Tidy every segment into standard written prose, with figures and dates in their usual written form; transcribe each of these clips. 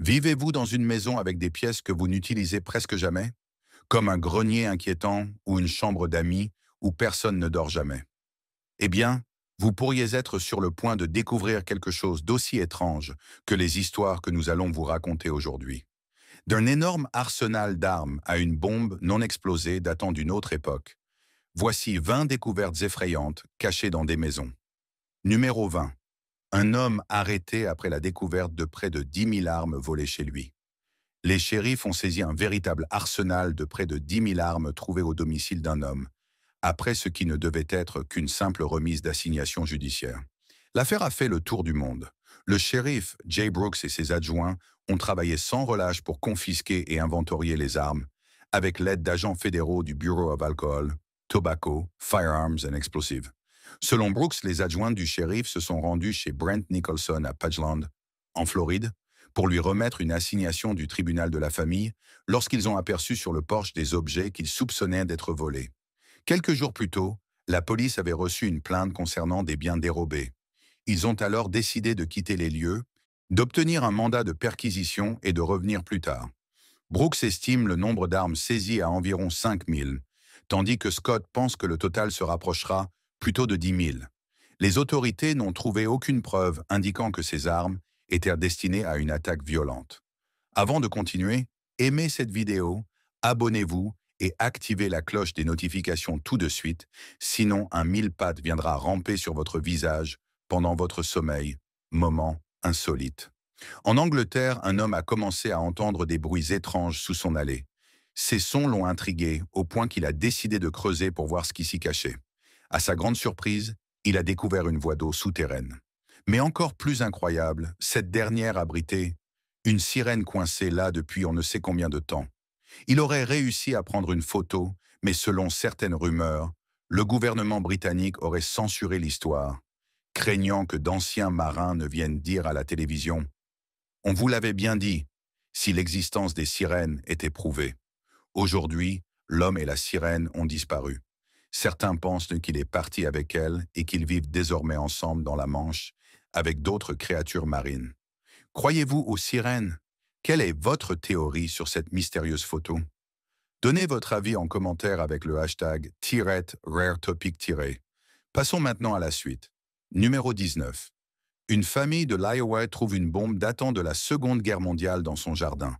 Vivez-vous dans une maison avec des pièces que vous n'utilisez presque jamais, comme un grenier inquiétant ou une chambre d'amis où personne ne dort jamais? Eh bien, vous pourriez être sur le point de découvrir quelque chose d'aussi étrange que les histoires que nous allons vous raconter aujourd'hui. D'un énorme arsenal d'armes à une bombe non explosée datant d'une autre époque, voici 20 découvertes effrayantes cachées dans des maisons. Numéro 20. Un homme arrêté après la découverte de près de 10 000 armes volées chez lui. Les shérifs ont saisi un véritable arsenal de près de 10 000 armes trouvées au domicile d'un homme, après ce qui ne devait être qu'une simple remise d'assignation judiciaire. L'affaire a fait le tour du monde. Le shérif Jay Brooks et ses adjoints ont travaillé sans relâche pour confisquer et inventorier les armes, avec l'aide d'agents fédéraux du Bureau of Alcohol, Tobacco, Firearms and Explosives. Selon Brooks, les adjoints du shérif se sont rendus chez Brent Nicholson à Pageland, en Floride, pour lui remettre une assignation du tribunal de la famille lorsqu'ils ont aperçu sur le porche des objets qu'ils soupçonnaient d'être volés. Quelques jours plus tôt, la police avait reçu une plainte concernant des biens dérobés. Ils ont alors décidé de quitter les lieux, d'obtenir un mandat de perquisition et de revenir plus tard. Brooks estime le nombre d'armes saisies à environ 5 000, tandis que Scott pense que le total se rapprochera plutôt de 10 000. Les autorités n'ont trouvé aucune preuve indiquant que ces armes étaient destinées à une attaque violente. Avant de continuer, aimez cette vidéo, abonnez-vous et activez la cloche des notifications tout de suite, sinon un mille-pattes viendra ramper sur votre visage pendant votre sommeil, moment insolite. En Angleterre, un homme a commencé à entendre des bruits étranges sous son allée. Ces sons l'ont intrigué au point qu'il a décidé de creuser pour voir ce qui s'y cachait. À sa grande surprise, il a découvert une voie d'eau souterraine. Mais encore plus incroyable, cette dernière abritait une sirène coincée là depuis on ne sait combien de temps. Il aurait réussi à prendre une photo, mais selon certaines rumeurs, le gouvernement britannique aurait censuré l'histoire, craignant que d'anciens marins ne viennent dire à la télévision: «On vous l'avait bien dit, si l'existence des sirènes était prouvée. Aujourd'hui, l'homme et la sirène ont disparu. Certains pensent qu'il est parti avec elle et qu'ils vivent désormais ensemble dans la Manche, avec d'autres créatures marines. Croyez-vous aux sirènes? Quelle est votre théorie sur cette mystérieuse photo? Donnez votre avis en commentaire avec le hashtag #RareTopic. Passons maintenant à la suite. Numéro 19. Une famille de l'Iowa trouve une bombe datant de la Seconde Guerre mondiale dans son jardin.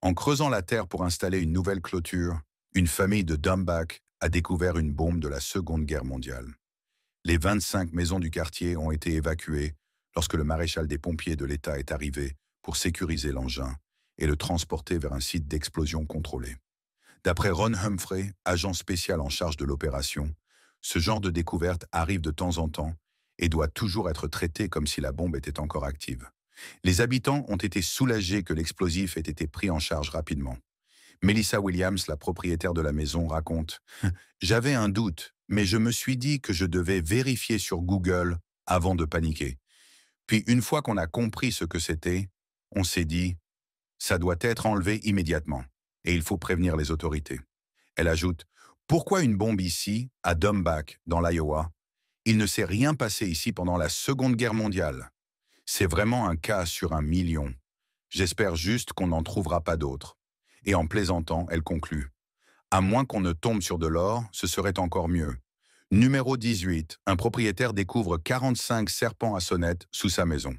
En creusant la terre pour installer une nouvelle clôture, une famille de Dumbach a découvert une bombe de la Seconde Guerre mondiale. Les 25 maisons du quartier ont été évacuées lorsque le maréchal des pompiers de l'État est arrivé pour sécuriser l'engin et le transporter vers un site d'explosion contrôlé. D'après Ron Humphrey, agent spécial en charge de l'opération, ce genre de découverte arrive de temps en temps et doit toujours être traité comme si la bombe était encore active. Les habitants ont été soulagés que l'explosif ait été pris en charge rapidement. Melissa Williams, la propriétaire de la maison, raconte: «J'avais un doute, mais je me suis dit que je devais vérifier sur Google avant de paniquer. Puis une fois qu'on a compris ce que c'était, on s'est dit, ça doit être enlevé immédiatement, et il faut prévenir les autorités.» Elle ajoute: «Pourquoi une bombe ici, à Dumbach, dans l'Iowa? Il ne s'est rien passé ici pendant la Seconde Guerre mondiale. C'est vraiment un cas sur un million. J'espère juste qu'on n'en trouvera pas d'autres.» Et en plaisantant, elle conclut: «À moins qu'on ne tombe sur de l'or, ce serait encore mieux.» Numéro 18. Un propriétaire découvre 45 serpents à sonnette sous sa maison.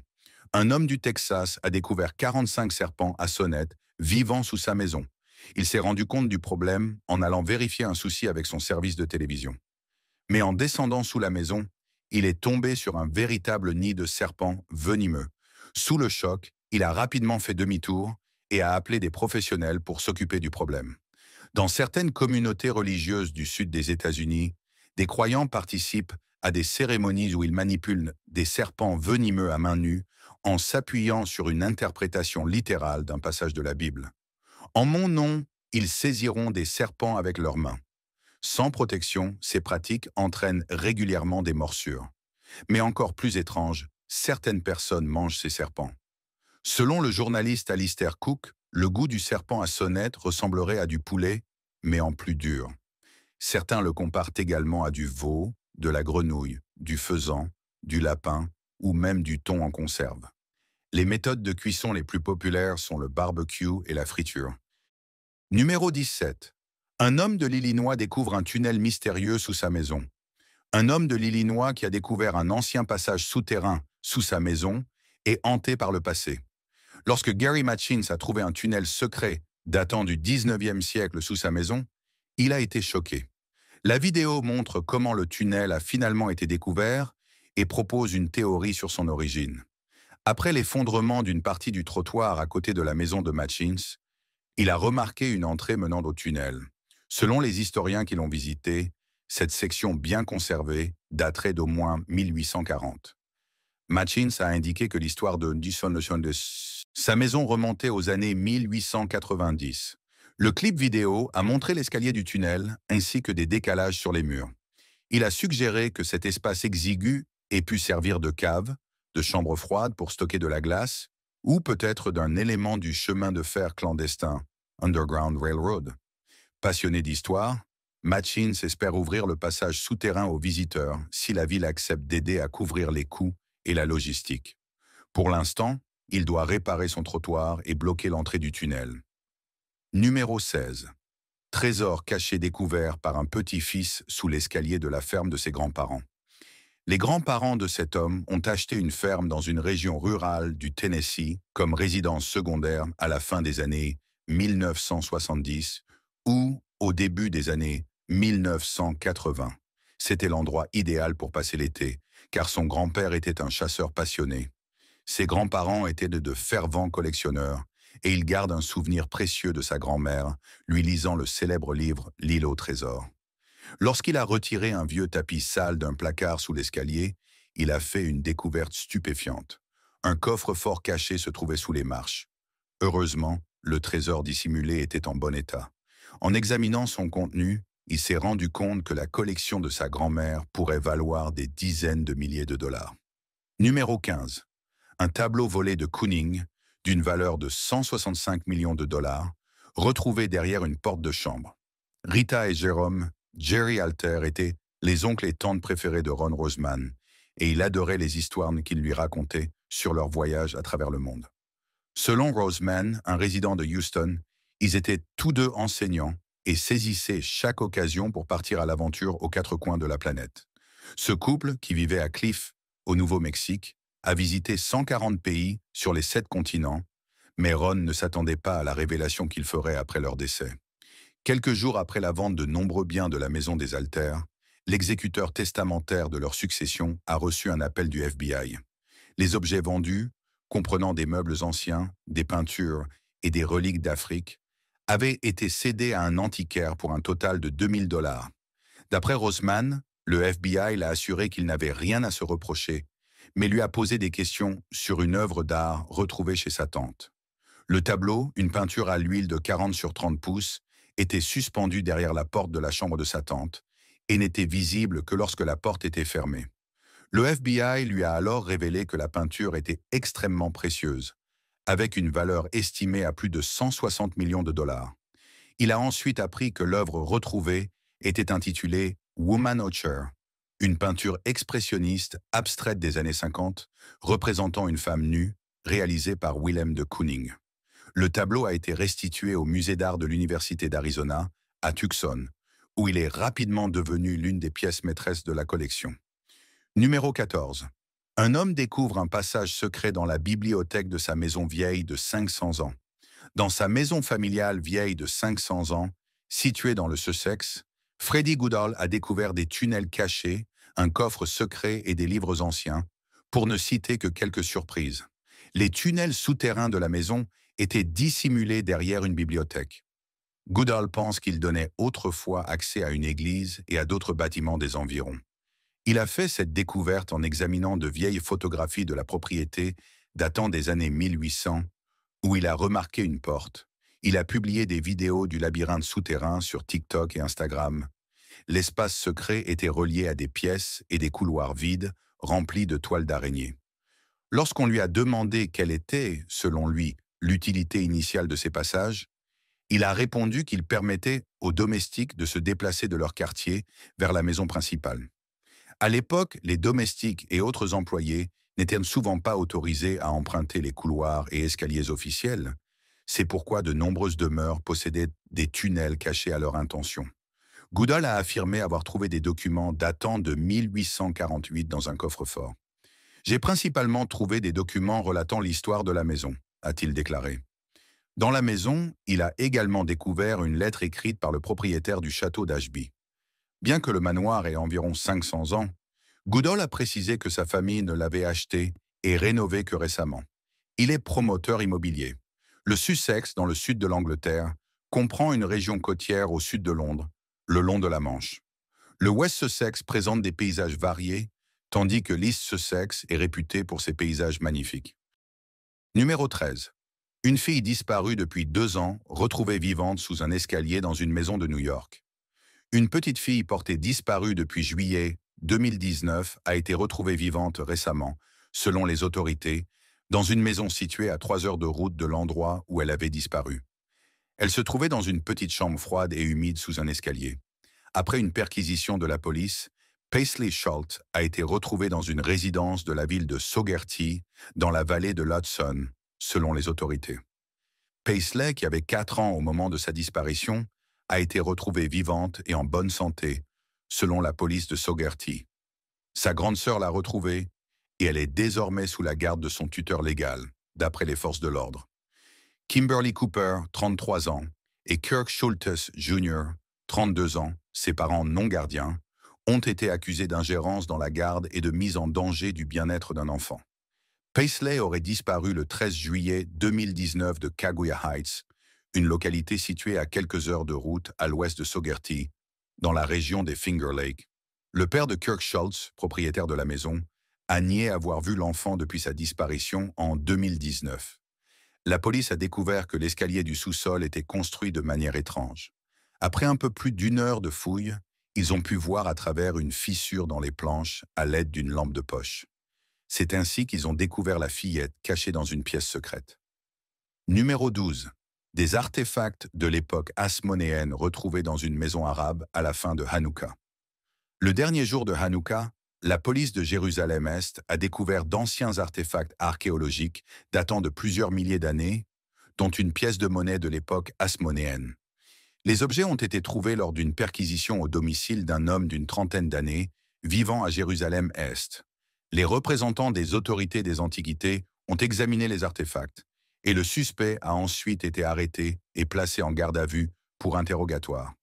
Un homme du Texas a découvert 45 serpents à sonnette vivant sous sa maison. Il s'est rendu compte du problème en allant vérifier un souci avec son service de télévision. Mais en descendant sous la maison, il est tombé sur un véritable nid de serpents venimeux. Sous le choc, il a rapidement fait demi-tour et a appelé des professionnels pour s'occuper du problème. Dans certaines communautés religieuses du sud des États-Unis, des croyants participent à des cérémonies où ils manipulent des serpents venimeux à main nue en s'appuyant sur une interprétation littérale d'un passage de la Bible. En mon nom, ils saisiront des serpents avec leurs mains. Sans protection, ces pratiques entraînent régulièrement des morsures. Mais encore plus étrange, certaines personnes mangent ces serpents. Selon le journaliste Alistair Cook, le goût du serpent à sonnette ressemblerait à du poulet, mais en plus dur. Certains le comparent également à du veau, de la grenouille, du faisan, du lapin ou même du thon en conserve. Les méthodes de cuisson les plus populaires sont le barbecue et la friture. Numéro 17. Un homme de l'Illinois découvre un tunnel mystérieux sous sa maison. Un homme de l'Illinois qui a découvert un ancien passage souterrain sous sa maison est hanté par le passé. Lorsque Gary Matchins a trouvé un tunnel secret datant du 19e siècle sous sa maison, il a été choqué. La vidéo montre comment le tunnel a finalement été découvert et propose une théorie sur son origine. Après l'effondrement d'une partie du trottoir à côté de la maison de Matchins, il a remarqué une entrée menant au tunnel. Selon les historiens qui l'ont visité, cette section bien conservée daterait d'au moins 1840. Matchins a indiqué que l'histoire de sa maison remontait aux années 1890. Le clip vidéo a montré l'escalier du tunnel ainsi que des décalages sur les murs. Il a suggéré que cet espace exigu ait pu servir de cave, de chambre froide pour stocker de la glace, ou peut-être d'un élément du chemin de fer clandestin, Underground Railroad. Passionné d'histoire, Matchins espère ouvrir le passage souterrain aux visiteurs si la ville accepte d'aider à couvrir les coûts et la logistique. Pour l'instant, il doit réparer son trottoir et bloquer l'entrée du tunnel. Numéro 16. Trésor caché découvert par un petit-fils sous l'escalier de la ferme de ses grands-parents. Les grands-parents de cet homme ont acheté une ferme dans une région rurale du Tennessee comme résidence secondaire à la fin des années 1970 ou au début des années 1980. C'était l'endroit idéal pour passer l'été, car son grand-père était un chasseur passionné. Ses grands-parents étaient de fervents collectionneurs, et il garde un souvenir précieux de sa grand-mère, lui lisant le célèbre livre « L'île au trésor ». Lorsqu'il a retiré un vieux tapis sale d'un placard sous l'escalier, il a fait une découverte stupéfiante. Un coffre-fort caché se trouvait sous les marches. Heureusement, le trésor dissimulé était en bon état. En examinant son contenu, il s'est rendu compte que la collection de sa grand-mère pourrait valoir des dizaines de milliers de dollars. Numéro 15. Un tableau volé de Kooning, d'une valeur de 165 millions de dollars, retrouvé derrière une porte de chambre. Rita et Jérôme, Jerry Alter étaient les oncles et tantes préférés de Ron Roseman, et il adorait les histoires qu'il lui racontait sur leur voyage à travers le monde. Selon Roseman, un résident de Houston, ils étaient tous deux enseignants et saisissaient chaque occasion pour partir à l'aventure aux quatre coins de la planète. Ce couple, qui vivait à Cliff, au Nouveau-Mexique, a visité 140 pays sur les 7 continents, mais Ron ne s'attendait pas à la révélation qu'il ferait après leur décès. Quelques jours après la vente de nombreux biens de la maison des Alter, l'exécuteur testamentaire de leur succession a reçu un appel du FBI. Les objets vendus, comprenant des meubles anciens, des peintures et des reliques d'Afrique, avaient été cédés à un antiquaire pour un total de 2000 dollars. D'après Roseman, le FBI l'a assuré qu'il n'avait rien à se reprocher, mais lui a posé des questions sur une œuvre d'art retrouvée chez sa tante. Le tableau, une peinture à l'huile de 40 sur 30 pouces, était suspendu derrière la porte de la chambre de sa tante et n'était visible que lorsque la porte était fermée. Le FBI lui a alors révélé que la peinture était extrêmement précieuse, avec une valeur estimée à plus de 160 millions de dollars. Il a ensuite appris que l'œuvre retrouvée était intitulée Woman Archer, une peinture expressionniste abstraite des années 50, représentant une femme nue, réalisée par Willem de Kooning. Le tableau a été restitué au musée d'art de l'Université d'Arizona, à Tucson, où il est rapidement devenu l'une des pièces maîtresses de la collection. Numéro 14. Un homme découvre un passage secret dans la bibliothèque de sa maison vieille de 500 ans. Dans sa maison familiale vieille de 500 ans, située dans le Sussex, Freddy Goodall a découvert des tunnels cachés, un coffre secret et des livres anciens, pour ne citer que quelques surprises. Les tunnels souterrains de la maison étaient dissimulés derrière une bibliothèque. Goodall pense qu'il donnait autrefois accès à une église et à d'autres bâtiments des environs. Il a fait cette découverte en examinant de vieilles photographies de la propriété datant des années 1800, où il a remarqué une porte. Il a publié des vidéos du labyrinthe souterrain sur TikTok et Instagram. L'espace secret était relié à des pièces et des couloirs vides, remplis de toiles d'araignée. Lorsqu'on lui a demandé quelle était, selon lui, l'utilité initiale de ces passages, il a répondu qu'il permettait aux domestiques de se déplacer de leur quartier vers la maison principale. À l'époque, les domestiques et autres employés n'étaient souvent pas autorisés à emprunter les couloirs et escaliers officiels. C'est pourquoi de nombreuses demeures possédaient des tunnels cachés à leur intention. Goodall a affirmé avoir trouvé des documents datant de 1848 dans un coffre-fort. J'ai principalement trouvé des documents relatant l'histoire de la maison, a-t-il déclaré. Dans la maison, il a également découvert une lettre écrite par le propriétaire du château d'Ashby. Bien que le manoir ait environ 500 ans, Goodall a précisé que sa famille ne l'avait acheté et rénové que récemment. Il est promoteur immobilier. Le Sussex, dans le sud de l'Angleterre, comprend une région côtière au sud de Londres, le long de la Manche. Le West Sussex présente des paysages variés, tandis que l'East Sussex est réputé pour ses paysages magnifiques. Numéro 13. Une fille disparue depuis 2 ans, retrouvée vivante sous un escalier dans une maison de New York. Une petite fille portée disparue depuis juillet 2019 a été retrouvée vivante récemment, selon les autorités, dans une maison située à 3 heures de route de l'endroit où elle avait disparu. Elle se trouvait dans une petite chambre froide et humide sous un escalier. Après une perquisition de la police, Paisley Schultz a été retrouvée dans une résidence de la ville de Saugerty, dans la vallée de l'Hudson, selon les autorités. Paisley, qui avait 4 ans au moment de sa disparition, a été retrouvée vivante et en bonne santé, selon la police de Saugerty. Sa grande sœur l'a retrouvée et elle est désormais sous la garde de son tuteur légal, d'après les forces de l'ordre. Kimberly Cooper, 33 ans, et Kirk Schultes Jr., 32 ans, ses parents non gardiens, ont été accusés d'ingérence dans la garde et de mise en danger du bien-être d'un enfant. Paisley aurait disparu le 13 juillet 2019 de Kaguya Heights, une localité située à quelques heures de route à l'ouest de Saugerty, dans la région des Finger Lakes. Le père de Kirk Schultz, propriétaire de la maison, a nié avoir vu l'enfant depuis sa disparition en 2019. La police a découvert que l'escalier du sous-sol était construit de manière étrange. Après un peu plus d'1 heure de fouille, ils ont pu voir à travers une fissure dans les planches à l'aide d'une lampe de poche. C'est ainsi qu'ils ont découvert la fillette cachée dans une pièce secrète. Numéro 12. Des artefacts de l'époque hasmonéenne retrouvés dans une maison arabe à la fin de Hanouka. Le dernier jour de Hanouka, la police de Jérusalem-Est a découvert d'anciens artefacts archéologiques datant de plusieurs milliers d'années, dont une pièce de monnaie de l'époque hasmonéenne. Les objets ont été trouvés lors d'une perquisition au domicile d'un homme d'une trentaine d'années, vivant à Jérusalem-Est. Les représentants des autorités des Antiquités ont examiné les artefacts, et le suspect a ensuite été arrêté et placé en garde à vue pour interrogatoire.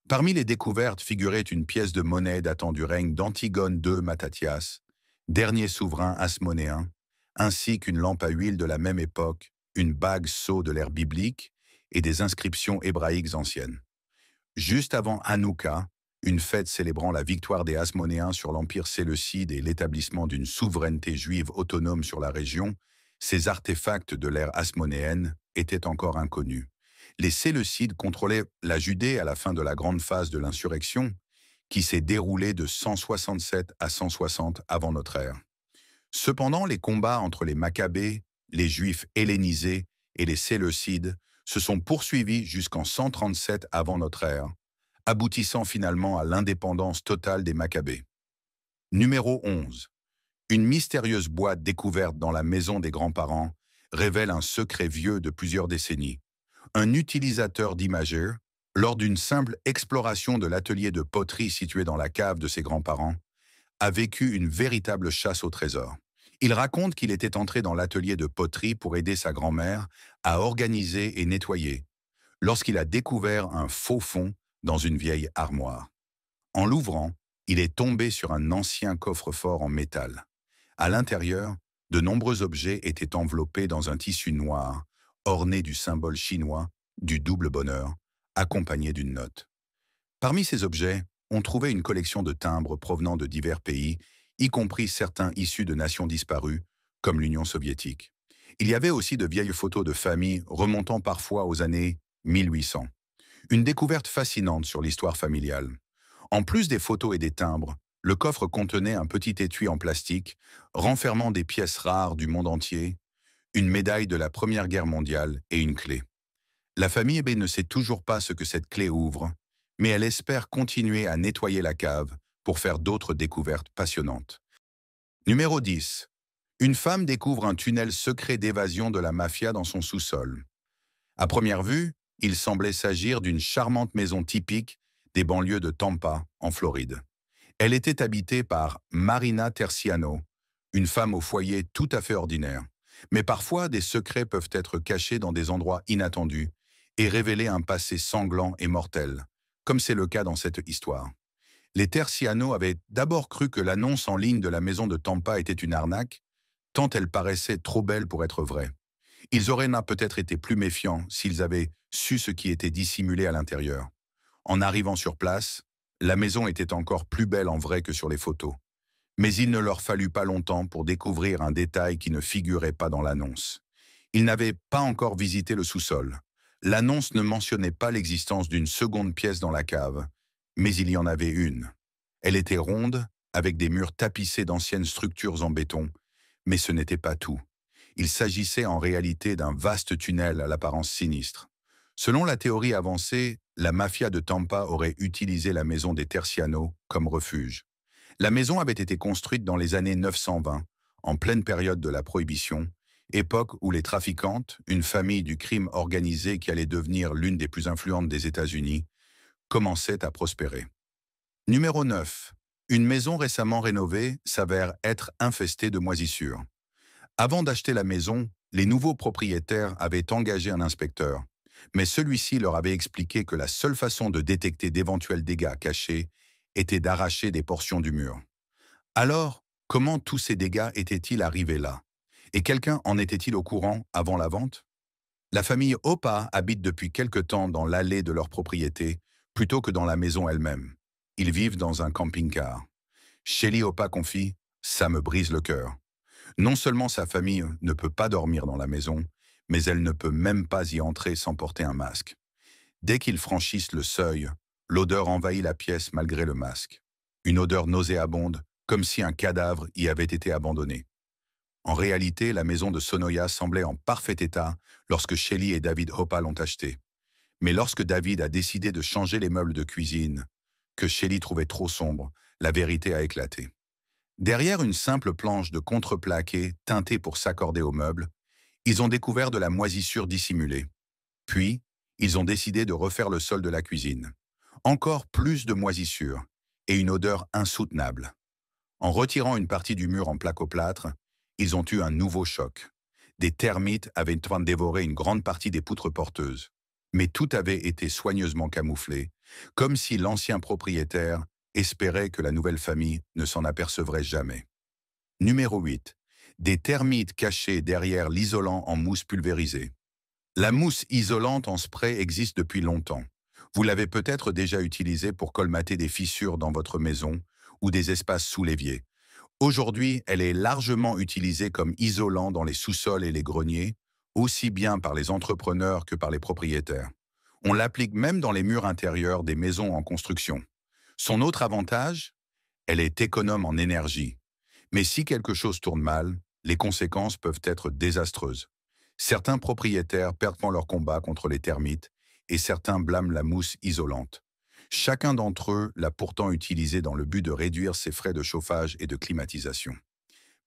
Parmi les découvertes figurait une pièce de monnaie datant du règne d'Antigone II Mattathias, dernier souverain hasmonéen, ainsi qu'une lampe à huile de la même époque, une bague sceau de l'ère biblique et des inscriptions hébraïques anciennes. Juste avant Hanouka, une fête célébrant la victoire des Hasmonéens sur l'Empire séleucide et l'établissement d'une souveraineté juive autonome sur la région, ces artefacts de l'ère hasmonéenne étaient encore inconnus. Les Séleucides contrôlaient la Judée à la fin de la grande phase de l'insurrection, qui s'est déroulée de 167 à 160 avant notre ère. Cependant, les combats entre les Maccabées, les Juifs hellénisés et les Séleucides se sont poursuivis jusqu'en 137 avant notre ère, aboutissant finalement à l'indépendance totale des Maccabées. Numéro 11. Une mystérieuse boîte découverte dans la maison des grands-parents révèle un secret vieux de plusieurs décennies. Un utilisateur d'imager, lors d'une simple exploration de l'atelier de poterie situé dans la cave de ses grands-parents, a vécu une véritable chasse au trésor. Il raconte qu'il était entré dans l'atelier de poterie pour aider sa grand-mère à organiser et nettoyer, lorsqu'il a découvert un faux fond dans une vieille armoire. En l'ouvrant, il est tombé sur un ancien coffre-fort en métal. À l'intérieur, de nombreux objets étaient enveloppés dans un tissu noir, orné du symbole chinois du double bonheur, accompagné d'une note. Parmi ces objets, on trouvait une collection de timbres provenant de divers pays, y compris certains issus de nations disparues, comme l'Union soviétique. Il y avait aussi de vieilles photos de famille remontant parfois aux années 1800. Une découverte fascinante sur l'histoire familiale. En plus des photos et des timbres, le coffre contenait un petit étui en plastique, renfermant des pièces rares du monde entier, une médaille de la Première Guerre mondiale et une clé. La famille B ne sait toujours pas ce que cette clé ouvre, mais elle espère continuer à nettoyer la cave pour faire d'autres découvertes passionnantes. Numéro 10. Une femme découvre un tunnel secret d'évasion de la mafia dans son sous-sol. À première vue, il semblait s'agir d'une charmante maison typique des banlieues de Tampa, en Floride. Elle était habitée par Marina Terciano, une femme au foyer tout à fait ordinaire. Mais parfois, des secrets peuvent être cachés dans des endroits inattendus et révéler un passé sanglant et mortel, comme c'est le cas dans cette histoire. Les Terciano avaient d'abord cru que l'annonce en ligne de la maison de Tampa était une arnaque, tant elle paraissait trop belle pour être vraie. Ils auraient peut-être été plus méfiants s'ils avaient su ce qui était dissimulé à l'intérieur. En arrivant sur place, la maison était encore plus belle en vrai que sur les photos. Mais il ne leur fallut pas longtemps pour découvrir un détail qui ne figurait pas dans l'annonce. Ils n'avaient pas encore visité le sous-sol. L'annonce ne mentionnait pas l'existence d'une seconde pièce dans la cave, mais il y en avait une. Elle était ronde, avec des murs tapissés d'anciennes structures en béton, mais ce n'était pas tout. Il s'agissait en réalité d'un vaste tunnel à l'apparence sinistre. Selon la théorie avancée, la mafia de Tampa aurait utilisé la maison des Terciano comme refuge. La maison avait été construite dans les années 920, en pleine période de la Prohibition, époque où les trafiquantes, une famille du crime organisé qui allait devenir l'une des plus influentes des États-Unis, commençaient à prospérer. Numéro 9. Une maison récemment rénovée s'avère être infestée de moisissures. Avant d'acheter la maison, les nouveaux propriétaires avaient engagé un inspecteur, mais celui-ci leur avait expliqué que la seule façon de détecter d'éventuels dégâts cachés était d'arracher des portions du mur. Alors, comment tous ces dégâts étaient-ils arrivés là? Et quelqu'un en était-il au courant avant la vente? La famille Hopa habite depuis quelque temps dans l'allée de leur propriété, plutôt que dans la maison elle-même. Ils vivent dans un camping-car. Shelly Hopa confie « Ça me brise le cœur ». Non seulement sa famille ne peut pas dormir dans la maison, mais elle ne peut même pas y entrer sans porter un masque. Dès qu'ils franchissent le seuil, l'odeur envahit la pièce malgré le masque. Une odeur nauséabonde, comme si un cadavre y avait été abandonné. En réalité, la maison de Sonoya semblait en parfait état lorsque Shelly et David Hopa l'ont achetée. Mais lorsque David a décidé de changer les meubles de cuisine, que Shelly trouvait trop sombres, la vérité a éclaté. Derrière une simple planche de contreplaqué teintée pour s'accorder aux meubles, ils ont découvert de la moisissure dissimulée. Puis, ils ont décidé de refaire le sol de la cuisine. Encore plus de moisissure et une odeur insoutenable. En retirant une partie du mur en placo-plâtre, ils ont eu un nouveau choc. Des termites avaient dévoré une grande partie des poutres porteuses. Mais tout avait été soigneusement camouflé, comme si l'ancien propriétaire espérait que la nouvelle famille ne s'en apercevrait jamais. Numéro 8. Des termites cachés derrière l'isolant en mousse pulvérisée. La mousse isolante en spray existe depuis longtemps. Vous l'avez peut-être déjà utilisée pour colmater des fissures dans votre maison ou des espaces sous l'évier. Aujourd'hui, elle est largement utilisée comme isolant dans les sous-sols et les greniers, aussi bien par les entrepreneurs que par les propriétaires. On l'applique même dans les murs intérieurs des maisons en construction. Son autre avantage, elle est économe en énergie. Mais si quelque chose tourne mal, les conséquences peuvent être désastreuses. Certains propriétaires perdent leur combat contre les termites et certains blâment la mousse isolante. Chacun d'entre eux l'a pourtant utilisée dans le but de réduire ses frais de chauffage et de climatisation.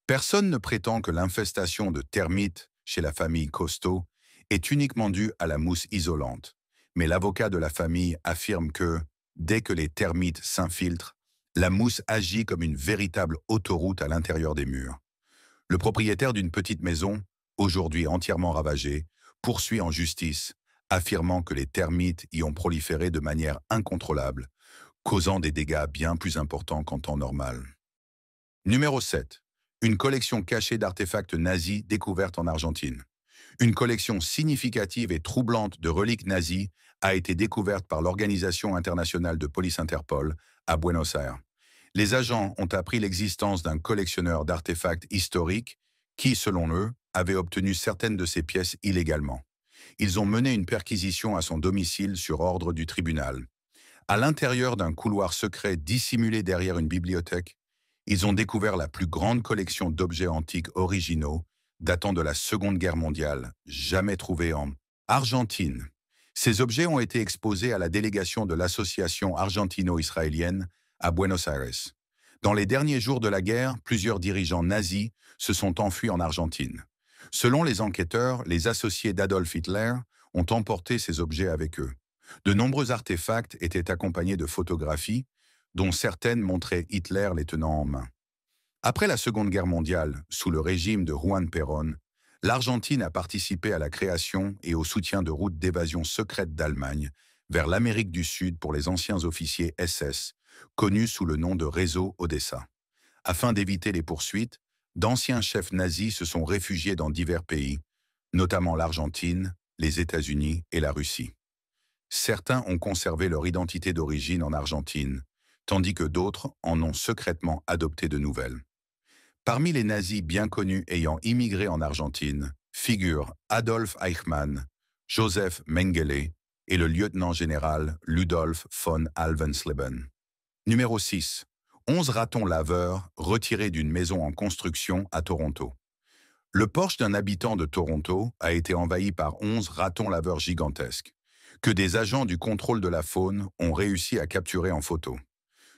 Personne ne prétend que l'infestation de termites chez la famille Costo est uniquement due à la mousse isolante, mais l'avocat de la famille affirme que, dès que les termites s'infiltrent, la mousse agit comme une véritable autoroute à l'intérieur des murs. Le propriétaire d'une petite maison, aujourd'hui entièrement ravagée, poursuit en justice, affirmant que les termites y ont proliféré de manière incontrôlable, causant des dégâts bien plus importants qu'en temps normal. Numéro 7. Une collection cachée d'artefacts nazis découverte en Argentine. Une collection significative et troublante de reliques nazies a été découverte par l'Organisation internationale de police Interpol à Buenos Aires. Les agents ont appris l'existence d'un collectionneur d'artefacts historiques qui, selon eux, avait obtenu certaines de ces pièces illégalement. Ils ont mené une perquisition à son domicile sur ordre du tribunal. À l'intérieur d'un couloir secret dissimulé derrière une bibliothèque, ils ont découvert la plus grande collection d'objets antiques originaux datant de la Seconde Guerre mondiale, jamais trouvée en Argentine. Ces objets ont été exposés à la délégation de l'association argentino-israélienne à Buenos Aires. Dans les derniers jours de la guerre, plusieurs dirigeants nazis se sont enfuis en Argentine. Selon les enquêteurs, les associés d'Adolf Hitler ont emporté ces objets avec eux. De nombreux artefacts étaient accompagnés de photographies, dont certaines montraient Hitler les tenant en main. Après la Seconde Guerre mondiale, sous le régime de Juan Perón, l'Argentine a participé à la création et au soutien de routes d'évasion secrètes d'Allemagne vers l'Amérique du Sud pour les anciens officiers SS, connus sous le nom de Réseau Odessa. Afin d'éviter les poursuites, d'anciens chefs nazis se sont réfugiés dans divers pays, notamment l'Argentine, les États-Unis et la Russie. Certains ont conservé leur identité d'origine en Argentine, tandis que d'autres en ont secrètement adopté de nouvelles. Parmi les nazis bien connus ayant immigré en Argentine, figurent Adolf Eichmann, Joseph Mengele et le lieutenant-général Ludolf von Alvensleben. Numéro 6. 11 ratons laveurs retirés d'une maison en construction à Toronto. Le porche d'un habitant de Toronto a été envahi par 11 ratons laveurs gigantesques, que des agents du contrôle de la faune ont réussi à capturer en photo.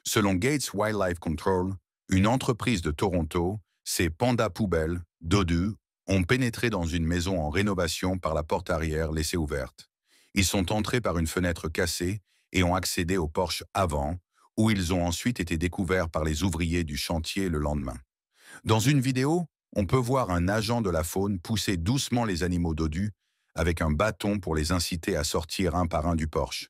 Selon Gates Wildlife Control, une entreprise de Toronto, ces pandas poubelles, dodus, ont pénétré dans une maison en rénovation par la porte arrière laissée ouverte. Ils sont entrés par une fenêtre cassée et ont accédé au porche avant, où ils ont ensuite été découverts par les ouvriers du chantier le lendemain. Dans une vidéo, on peut voir un agent de la faune pousser doucement les animaux dodus avec un bâton pour les inciter à sortir un par un du porche.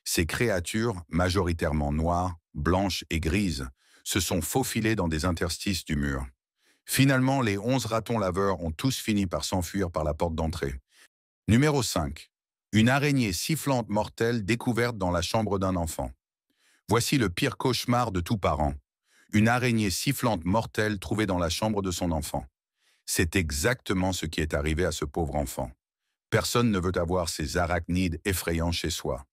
Ces créatures, majoritairement noires, blanches et grises, se sont faufilées dans des interstices du mur. Finalement, les 11 ratons laveurs ont tous fini par s'enfuir par la porte d'entrée. Numéro 5. Une araignée sifflante mortelle découverte dans la chambre d'un enfant. Voici le pire cauchemar de tout parent. Une araignée sifflante mortelle trouvée dans la chambre de son enfant. C'est exactement ce qui est arrivé à ce pauvre enfant. Personne ne veut avoir ces arachnides effrayants chez soi.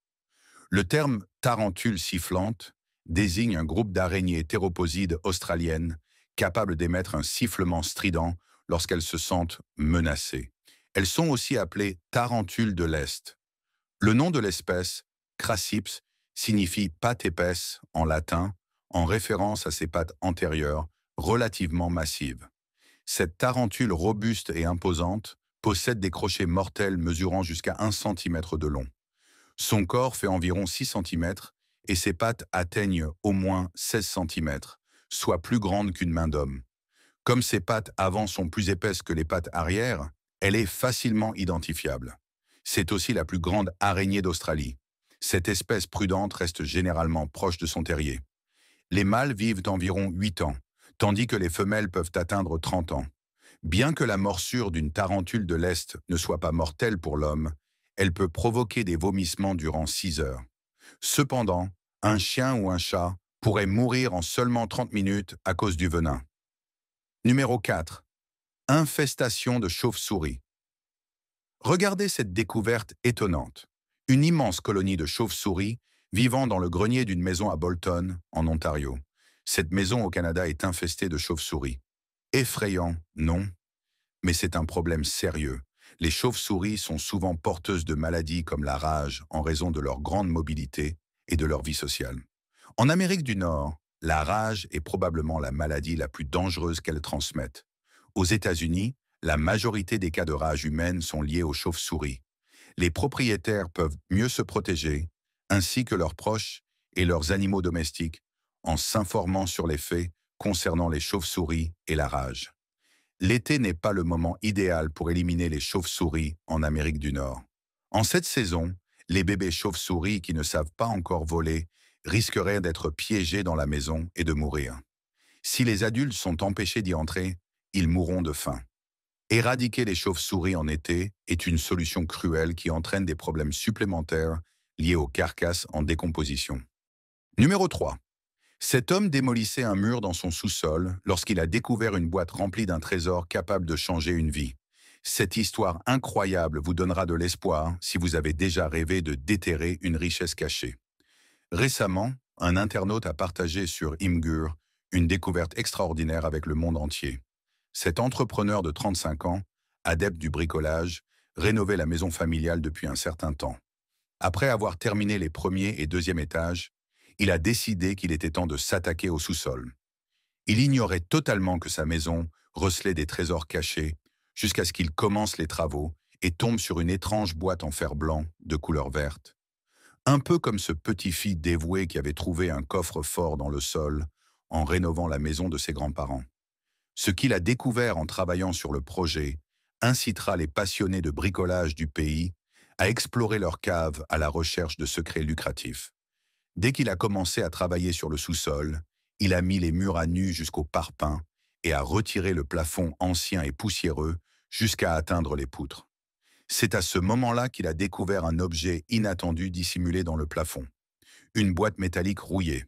Le terme « tarentule sifflante » désigne un groupe d'araignées théroposides australiennes capables d'émettre un sifflement strident lorsqu'elles se sentent menacées. Elles sont aussi appelées tarentules de l'Est. Le nom de l'espèce, Crassips, signifie patte épaisse en latin, en référence à ses pattes antérieures, relativement massives. Cette tarentule robuste et imposante possède des crochets mortels mesurant jusqu'à 1 cm de long. Son corps fait environ 6 cm et ses pattes atteignent au moins 16 cm, soit plus grandes qu'une main d'homme. Comme ses pattes avant sont plus épaisses que les pattes arrière, elle est facilement identifiable. C'est aussi la plus grande araignée d'Australie. Cette espèce prudente reste généralement proche de son terrier. Les mâles vivent environ 8 ans, tandis que les femelles peuvent atteindre 30 ans. Bien que la morsure d'une tarentule de l'Est ne soit pas mortelle pour l'homme, elle peut provoquer des vomissements durant 6 heures. Cependant, un chien ou un chat pourrait mourir en seulement 30 minutes à cause du venin. Numéro 4. Infestation de chauves-souris. Regardez cette découverte étonnante. Une immense colonie de chauves-souris vivant dans le grenier d'une maison à Bolton, en Ontario. Cette maison au Canada est infestée de chauves-souris. Effrayant, non, mais c'est un problème sérieux. Les chauves-souris sont souvent porteuses de maladies comme la rage en raison de leur grande mobilité et de leur vie sociale. En Amérique du Nord, la rage est probablement la maladie la plus dangereuse qu'elles transmettent. Aux États-Unis, la majorité des cas de rage humaine sont liés aux chauves-souris. Les propriétaires peuvent mieux se protéger, ainsi que leurs proches et leurs animaux domestiques, en s'informant sur les faits concernant les chauves-souris et la rage. L'été n'est pas le moment idéal pour éliminer les chauves-souris en Amérique du Nord. En cette saison, les bébés chauves-souris qui ne savent pas encore voler risqueraient d'être piégés dans la maison et de mourir. Si les adultes sont empêchés d'y entrer, ils mourront de faim. Éradiquer les chauves-souris en été est une solution cruelle qui entraîne des problèmes supplémentaires liés aux carcasses en décomposition. Numéro 3. Cet homme démolissait un mur dans son sous-sol lorsqu'il a découvert une boîte remplie d'un trésor capable de changer une vie. Cette histoire incroyable vous donnera de l'espoir si vous avez déjà rêvé de déterrer une richesse cachée. Récemment, un internaute a partagé sur Imgur une découverte extraordinaire avec le monde entier. Cet entrepreneur de 35 ans, adepte du bricolage, rénovait la maison familiale depuis un certain temps. Après avoir terminé les premiers et deuxième étages, il a décidé qu'il était temps de s'attaquer au sous-sol. Il ignorait totalement que sa maison recelait des trésors cachés jusqu'à ce qu'il commence les travaux et tombe sur une étrange boîte en fer blanc de couleur verte. Un peu comme ce petit-fils dévoué qui avait trouvé un coffre-fort dans le sol en rénovant la maison de ses grands-parents. Ce qu'il a découvert en travaillant sur le projet incitera les passionnés de bricolage du pays à explorer leurs caves à la recherche de secrets lucratifs. Dès qu'il a commencé à travailler sur le sous-sol, il a mis les murs à nu jusqu'au parpaing et a retiré le plafond ancien et poussiéreux jusqu'à atteindre les poutres. C'est à ce moment-là qu'il a découvert un objet inattendu dissimulé dans le plafond, une boîte métallique rouillée.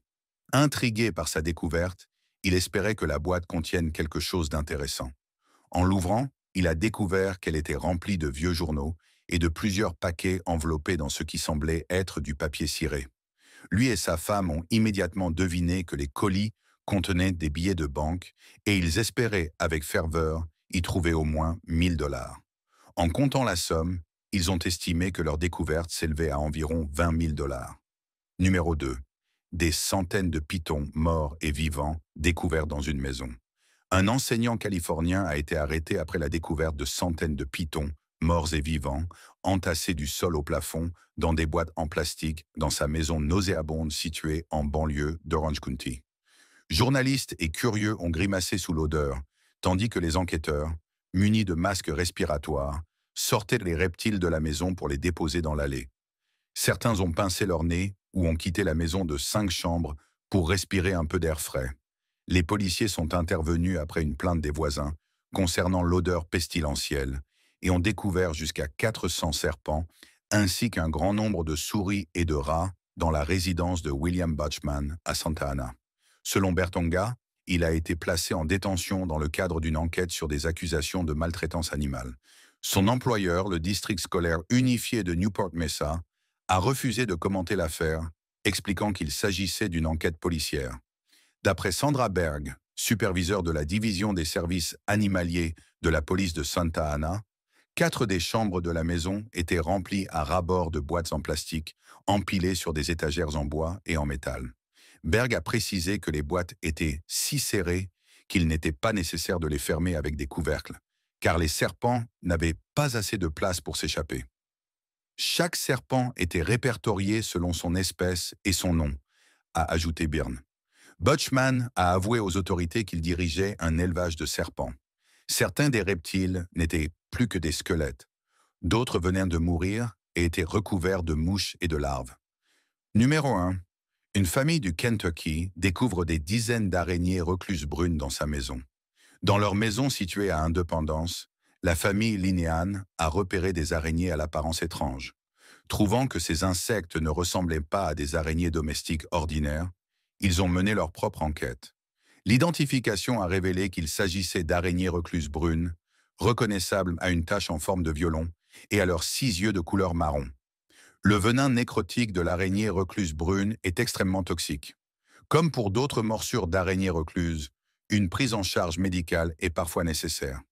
Intrigué par sa découverte, il espérait que la boîte contienne quelque chose d'intéressant. En l'ouvrant, il a découvert qu'elle était remplie de vieux journaux et de plusieurs paquets enveloppés dans ce qui semblait être du papier ciré. Lui et sa femme ont immédiatement deviné que les colis contenaient des billets de banque et ils espéraient avec ferveur y trouver au moins 1 000 $. En comptant la somme, ils ont estimé que leur découverte s'élevait à environ 20 000 $. Numéro 2. Des centaines de pitons morts et vivants découverts dans une maison. Un enseignant californien a été arrêté après la découverte de centaines de pitons, morts et vivants, entassés du sol au plafond dans des boîtes en plastique dans sa maison nauséabonde située en banlieue d'Orange County. Journalistes et curieux ont grimacé sous l'odeur, tandis que les enquêteurs, munis de masques respiratoires, sortaient les reptiles de la maison pour les déposer dans l'allée. Certains ont pincé leur nez ou ont quitté la maison de 5 chambres pour respirer un peu d'air frais. Les policiers sont intervenus après une plainte des voisins concernant l'odeur pestilentielle et ont découvert jusqu'à 400 serpents ainsi qu'un grand nombre de souris et de rats dans la résidence de William Butchman à Santa Ana. Selon Bertonga, il a été placé en détention dans le cadre d'une enquête sur des accusations de maltraitance animale. Son employeur, le district scolaire unifié de Newport Mesa, a refusé de commenter l'affaire, expliquant qu'il s'agissait d'une enquête policière. D'après Sandra Berg, superviseur de la division des services animaliers de la police de Santa Ana, 4 des chambres de la maison étaient remplies à ras-bord de boîtes en plastique, empilées sur des étagères en bois et en métal. Berg a précisé que les boîtes étaient si serrées qu'il n'était pas nécessaire de les fermer avec des couvercles, car les serpents n'avaient pas assez de place pour s'échapper. Chaque serpent était répertorié selon son espèce et son nom, a ajouté Byrne. Butchman a avoué aux autorités qu'il dirigeait un élevage de serpents. Certains des reptiles n'étaient plus que des squelettes. D'autres venaient de mourir et étaient recouverts de mouches et de larves. Numéro 1. Une famille du Kentucky découvre des dizaines d'araignées recluses brunes dans sa maison. Dans leur maison située à Independence, la famille Linehan a repéré des araignées à l'apparence étrange. Trouvant que ces insectes ne ressemblaient pas à des araignées domestiques ordinaires, ils ont mené leur propre enquête. L'identification a révélé qu'il s'agissait d'araignées recluses brunes, reconnaissables à une tache en forme de violon et à leurs 6 yeux de couleur marron. Le venin nécrotique de l'araignée recluse brune est extrêmement toxique. Comme pour d'autres morsures d'araignées recluses, une prise en charge médicale est parfois nécessaire.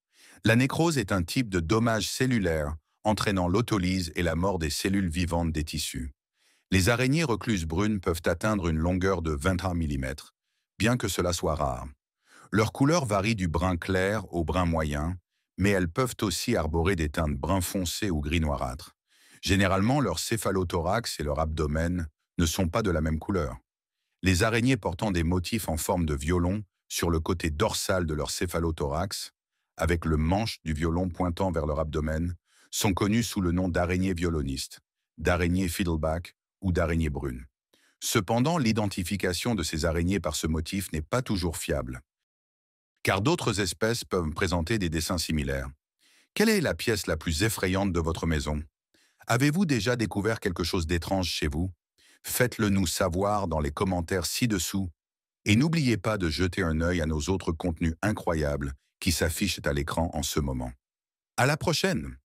La nécrose est un type de dommage cellulaire entraînant l'autolyse et la mort des cellules vivantes des tissus. Les araignées recluses brunes peuvent atteindre une longueur de 21 mm, bien que cela soit rare. Leur couleur varie du brun clair au brun moyen, mais elles peuvent aussi arborer des teintes brun foncé ou gris noirâtre. Généralement, leur céphalothorax et leur abdomen ne sont pas de la même couleur. Les araignées portant des motifs en forme de violon sur le côté dorsal de leur céphalothorax, avec le manche du violon pointant vers leur abdomen, sont connues sous le nom d'araignées violonistes, d'araignées fiddleback ou d'araignées brunes. Cependant, l'identification de ces araignées par ce motif n'est pas toujours fiable, car d'autres espèces peuvent présenter des dessins similaires. Quelle est la pièce la plus effrayante de votre maison? Avez-vous déjà découvert quelque chose d'étrange chez vous? Faites-le nous savoir dans les commentaires ci-dessous. Et n'oubliez pas de jeter un œil à nos autres contenus incroyables qui s'affichent à l'écran en ce moment. À la prochaine!